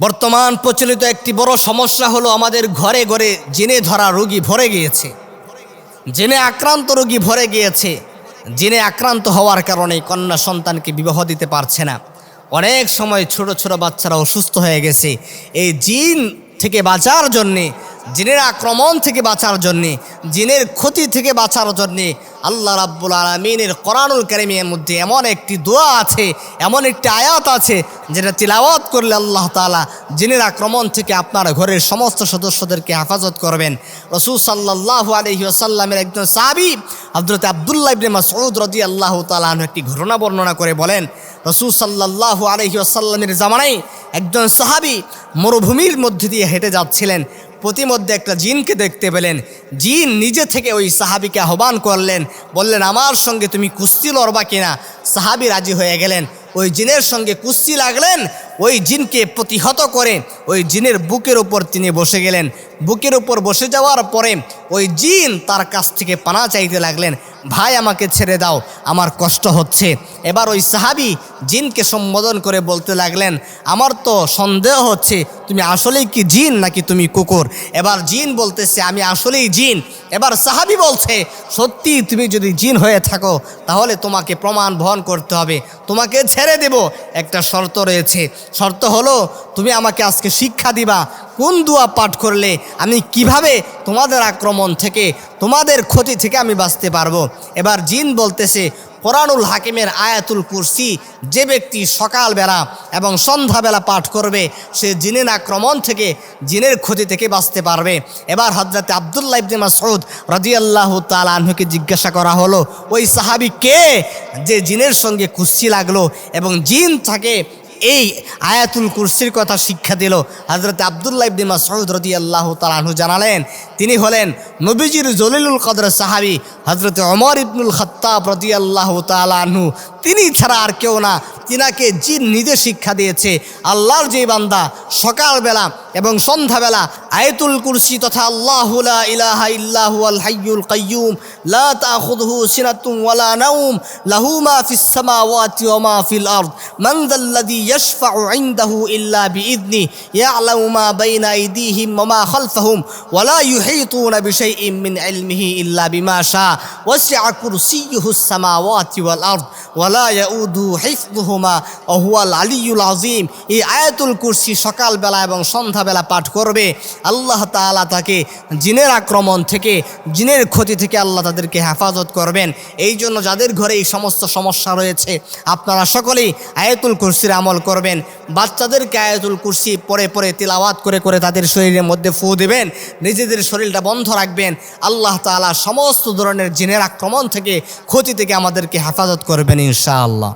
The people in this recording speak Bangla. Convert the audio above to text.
বর্তমান প্রচলিত একটি বড় সমস্যা হলো আমাদের ঘরে ঘরে জিনে ধরা রোগী ভরে গিয়েছে। জিনে আক্রান্ত রোগী ভরে গিয়েছে। জিনে আক্রান্ত হওয়ার কারণে কন্যা সন্তানকে বিবাহ দিতে পারছে না। অনেক সময় ছোট ছোট বাচ্চারা অসুস্থ হয়ে গেছে। এই জিন থেকে বাঁচার জন্যে, জিনের আক্রমণ থেকে বাঁচার জন্যে, জিনের ক্ষতি থেকে বাঁচার জন্যে আল্লাহ রাব্বুল আলামিনের কোরআনুল কারীমের মধ্যে এমন একটি দোয়া আছে, এমন একটি আয়াত আছে যেটা তিলাওয়াত করলে আল্লাহ তাআলা জিনের আক্রমণ থেকে আপনার ঘরের সমস্ত সদস্যদেরকে হেফাজত করবেন। রাসূল সাল্লাল্লাহু আলাইহি ওয়াসাল্লামের একজন সাহাবী হযরত আব্দুল্লাহ ইবনে মাসউদ রাদিয়াল্লাহু তাআলা আনহু একটি ঘটনা বর্ণনা করে বলেন, রাসূল সাল্লাল্লাহু আলাইহি ওয়াসাল্লামের জামানায় একজন সাহাবী মরুভূমির মধ্যে দিয়ে হেঁটে যাচ্ছিলেন। প্রতিমধ্যে একটা জিনকে দেখতে পেলেন। জিন নিজে থেকে ওই সাহাবীকে আহ্বান করলেন, বললেন, আমার সঙ্গে তুমি কুস্তি লড়বা কিনা? সাহাবী রাজি হয়ে গেলেন। ওই জিনের সঙ্গে কুস্তি লাগলেন। ওই জিনকে প্রতিহত করে ওই জিনের বুকের উপর তিনি বসে গেলেন। বুকের উপর বসে যাওয়ার পরে ওই জিন তার কাছ থেকে পানা চাইতে লাগলেন, ভাই আমাকে ছেড়ে দাও, আমার কষ্ট হচ্ছে। এবার ওই সাহাবী জিনকে সম্বোধন করে বলতে লাগলেন, আমার তো সন্দেহ হচ্ছে তুমি আসলেই কি জিন নাকি তুমি কুকুর। এবার জিন বলতেছে, আমি আসলেই জিন। এবার সাহাবী বলছে, সত্যি তুমি যদি জিন হয়ে থাকো তাহলে তোমাকে প্রমাণ বহন করতে হবে, তোমাকে ছেড়ে দেব। একটা শর্ত রয়েছে, শর্ত হলো তুমি আমাকে আজকে শিক্ষা দিবা কোন দোয়া পাঠ করলে আমি কিভাবে তোমাদের আক্রমণ থেকে, তোমাদের ক্ষতি থেকে আমি বাঁচতে পারবো। এবার জিন বলতেছে, কোরআনুল হাকিমের আয়াতুল কুরসি যে ব্যক্তি সকালবেলা এবং সন্ধ্যাবেলা পাঠ করবে সে জিনের আক্রমণ থেকে, জিনের ক্ষতি থেকে বাঁচতে পারবে। এবার হযরত আব্দুল্লাহ ইবনে মাসউদ রাদিয়াল্লাহু তাআলা আনহুকে জিজ্ঞাসা করা হলো, ওই সাহাবী কে যে জিনের সঙ্গে কুস্তি লাগলো এবং জিন তাকে এই আয়াতুল কুরসির কথা শিক্ষা দিল? হযরত আব্দুল্লাহ ইবনে মাসউদ রাদিয়াল্লাহু তাআলা আনহু জানালেন, তিনি হলেন নবীজির জলিলুল কদর সাহাবী হযরত ওমর ইবনুল খাত্তাব রাদিয়াল্লাহু তাআলা আনহু। তিনি ছাড়া আর কেউ না, তিনাকে জিন নিজে শিক্ষা দিয়েছে। আল্লাহর যে বান্দা সকালবেলা এবং সন্ধ্যাবেলা আয়াতুল কুরসি তথা আল্লাহু লা ইলাহা ইল্লা হুয়াল হাইয়ুল কাইয়্যুম লা তাখুযুহু সিনাতুন ওয়ালা নাওম লাহু মা ফিস সামাওয়াতি ওয়া মা ফিল আরদ মান যাল্লাযী ইয়াশফাউ ইনদাহু ইল্লা বিইذনি ইয়ালামু মা বাইনা আইদিহিম ওয়া মা খালফাহুম ওয়া লা ইউহীতুনা বিশাইইন মিন ইলমিহি ইল্লা বিমা শা ওয়াসি'a কুরসিয়্যুহুস সামাওয়াতি ওয়াল আরদ ওয়া লা ইয়াউদু হিফযুহুমা ওয়া হুয়াল আলিয়্যুল আযীম। এই আয়াতুল কুরসি সকালবেলা এবং সন্ধ্যাবেলা পাঠ করবে, আল্লাহ তাআলা তাকে জিনের আক্রমণ থেকে, জিনের ক্ষতি থেকে আল্লাহ তাদেরকে হেফাজত করবেন। এই জন্য যাদের ঘরে এই সমস্ত সমস্যা রয়েছে আপনারা সকলেই আয়াতুল কুরসির আমল করবেন। বাচ্চাদেরকে আয়াতুল কুরসি পড়ে পড়ে তিলাওয়াত করে করে তাদের শরীরের মধ্যে ফু দেবেন, নিজেদের শরীরটা বন্ধ রাখবেন। আল্লাহ তাআলা সমস্ত ধরনের জিনের আক্রমণ থেকে, ক্ষতি থেকে আমাদেরকে হেফাজত করবেন ইনশাআল্লাহ।